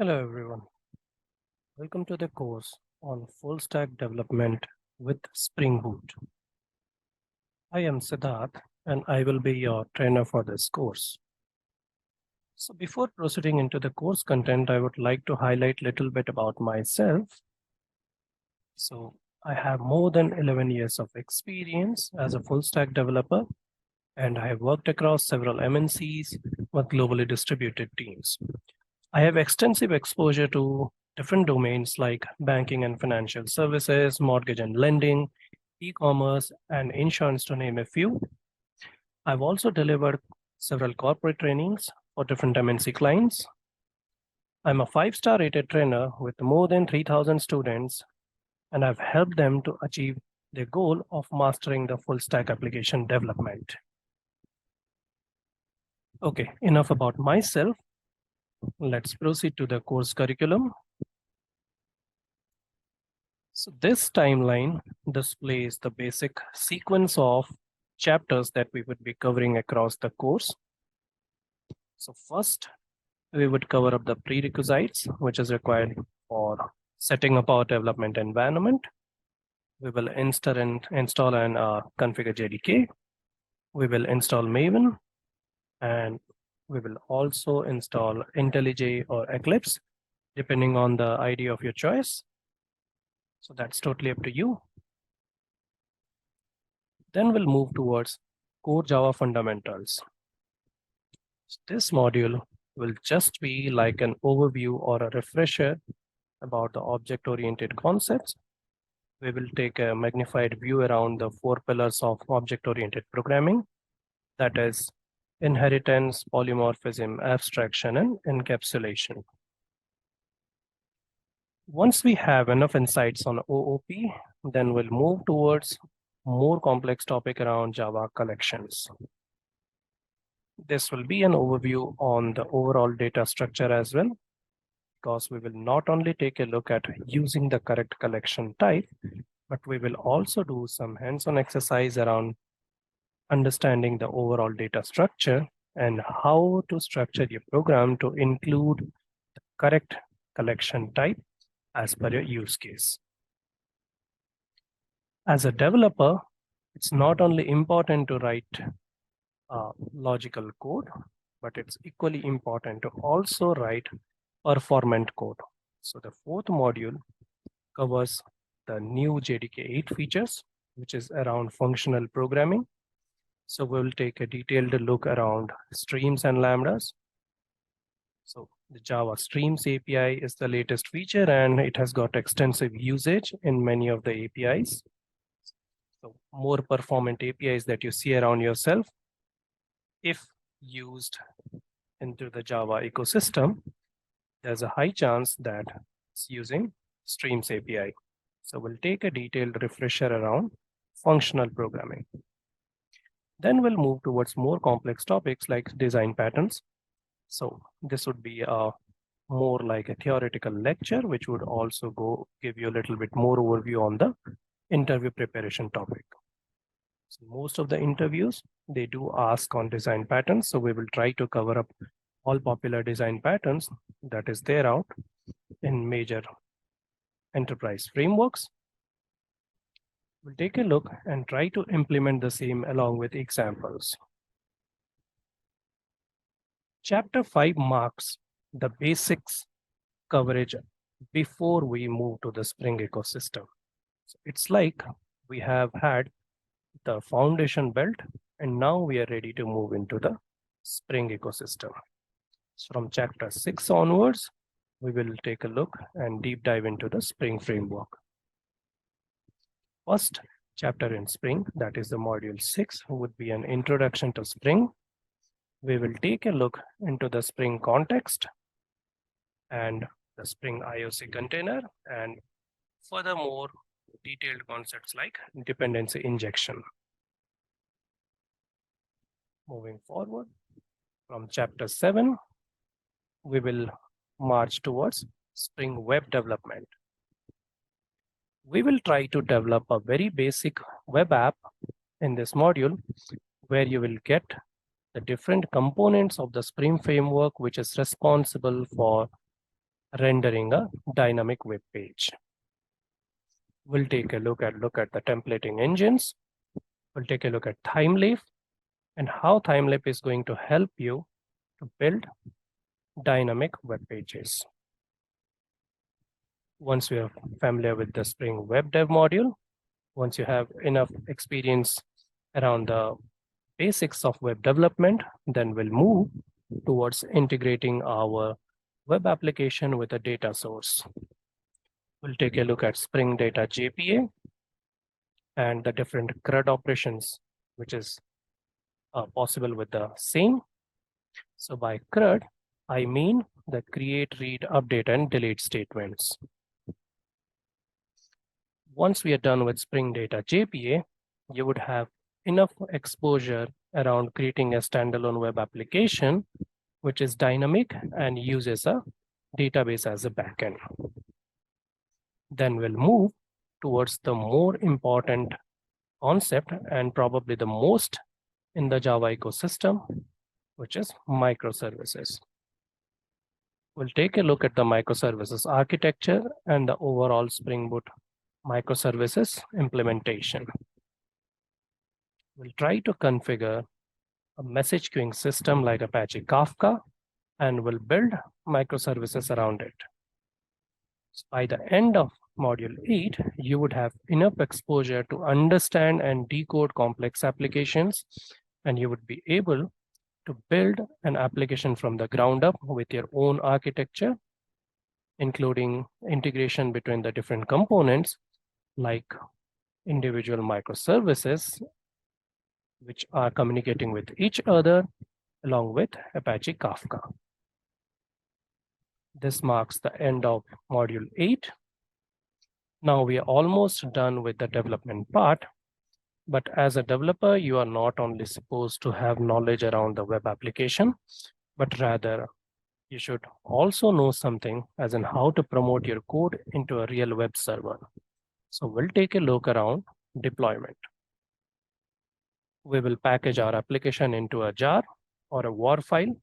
Hello everyone, welcome to the course on full stack development with Spring Boot. I am Siddharth and I will be your trainer for this course. So before proceeding into the course content, I would like to highlight a little bit about myself. So I have more than 11 years of experience as a full stack developer and I have worked across several MNCs with globally distributed teams. I have extensive exposure to different domains like banking and financial services, mortgage and lending, e-commerce, and insurance, to name a few. I've also delivered several corporate trainings for different MNC clients. I'm a 5-star rated trainer with more than 3,000 students, and I've helped them to achieve their goal of mastering the full stack application development. Okay, enough about myself. Let's proceed to the course curriculum. So this timeline displays the basic sequence of chapters that we would be covering across the course. So first, we would cover up the prerequisites, which is required for setting up our development environment. We will install and configure JDK. We will install Maven, and we will also install IntelliJ or Eclipse, depending on the IDE of your choice. So that's totally up to you. Then we'll move towards core Java fundamentals. This module will just be like an overview or a refresher about the object-oriented concepts. We will take a magnified view around the 4 pillars of object-oriented programming, that is inheritance, polymorphism, abstraction, and encapsulation. Once we have enough insights on OOP, then we'll move towards more complex topic around Java collections. This will be an overview on the overall data structure as well, because we will not only take a look at using the correct collection type, but we will also do some hands-on exercise around understanding the overall data structure and how to structure your program to include the correct collection type as per your use case. As a developer, it's not only important to write logical code, but it's equally important to also write performant code. So the 4th module covers the new JDK 8 features, which is around functional programming. So we'll take a detailed look around streams and lambdas. So the Java Streams API is the latest feature and it has got extensive usage in many of the APIs. So more performant APIs that you see around yourself, if used into the Java ecosystem, there's a high chance that it's using Streams API. So we'll take a detailed refresher around functional programming. Then we'll move towards more complex topics like design patterns. So this would be more like a theoretical lecture, which would also give you a little bit more overview on the interview preparation topic. So most of the interviews, they do ask on design patterns. So we will try to cover up all popular design patterns that is there out in major enterprise frameworks. We'll take a look and try to implement the same along with examples. Chapter 5 marks the basics coverage before we move to the Spring ecosystem. So it's like we have had the foundation built and now we are ready to move into the Spring ecosystem. So from chapter 6 onwards, we will take a look and deep dive into the Spring framework. First chapter in Spring, that is the module 6, would be an introduction to Spring. We will take a look into the Spring context and the Spring IOC container, and furthermore, detailed concepts like dependency injection. Moving forward, from chapter 7, we will march towards Spring web development. We will try to develop a very basic web app in this module where you will get the different components of the Spring framework, which is responsible for rendering a dynamic web page. We'll take a look at the templating engines. We'll take a look at TimeLeaf and how TimeLeaf is going to help you to build dynamic web pages. Once we are familiar with the Spring Web Dev module, once you have enough experience around the basics of web development, then we'll move towards integrating our web application with a data source. We'll take a look at Spring Data JPA and the different CRUD operations, which is possible with the same. So by CRUD, I mean the create, read, update, and delete statements. Once we are done with Spring Data JPA, you would have enough exposure around creating a standalone web application, which is dynamic and uses a database as a backend. Then we'll move towards the more important concept and probably the most in the Java ecosystem, which is microservices. We'll take a look at the microservices architecture and the overall Spring Boot microservices implementation. We'll try to configure a message queuing system like Apache Kafka, and we'll build microservices around it. So by the end of Module 8, you would have enough exposure to understand and decode complex applications, and you would be able to build an application from the ground up with your own architecture, including integration between the different components like individual microservices, which are communicating with each other along with Apache Kafka. This marks the end of Module 8. Now we are almost done with the development part, but as a developer, you are not only supposed to have knowledge around the web application, but rather you should also know something as in how to promote your code into a real web server. So we'll take a look around deployment. We will package our application into a jar or a WAR file,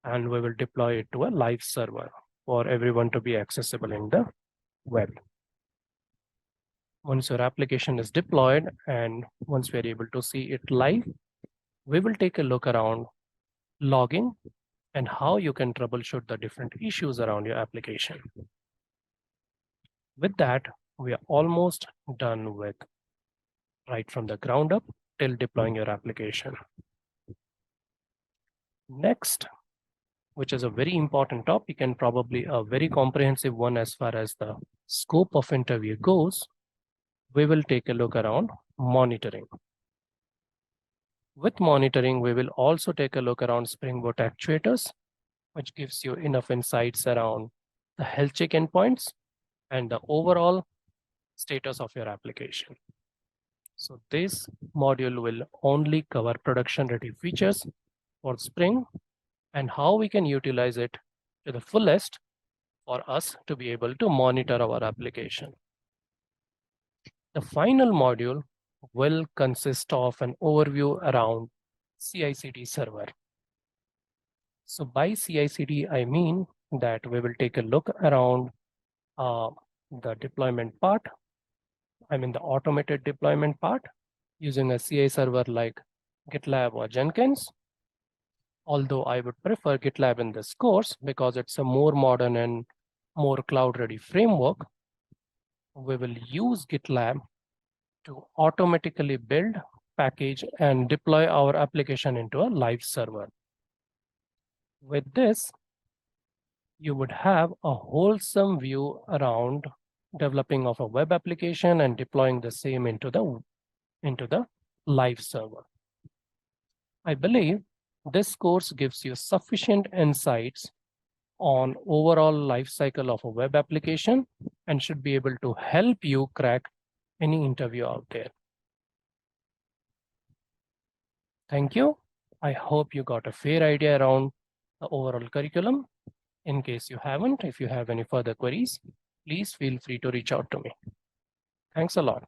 and we will deploy it to a live server for everyone to be accessible in the web. Once your application is deployed and once we are able to see it live, we will take a look around logging and how you can troubleshoot the different issues around your application. With that, we are almost done with right from the ground up till deploying your application. Next, which is a very important topic and probably a very comprehensive one as far as the scope of interview goes, we will take a look around monitoring. With monitoring, we will also take a look around Spring Boot actuators, which gives you enough insights around the health check endpoints and the overall status of your application. So this module will only cover production-ready features for Spring and how we can utilize it to the fullest for us to be able to monitor our application. The final module will consist of an overview around CI/CD server. So by CI/CD, I mean that we will take a look around the deployment part. I mean the automated deployment part using a CI server like GitLab or Jenkins. Although I would prefer GitLab in this course because it's a more modern and more cloud-ready framework, we will use GitLab to automatically build, package, and deploy our application into a live server. With this, you would have a wholesome view around developing of a web application and deploying the same into the live server. I believe this course gives you sufficient insights on overall life cycle of a web application and should be able to help you crack any interview out there. Thank you. I hope you got a fair idea around the overall curriculum. In case you haven't, if you have any further queries, please feel free to reach out to me. Thanks a lot.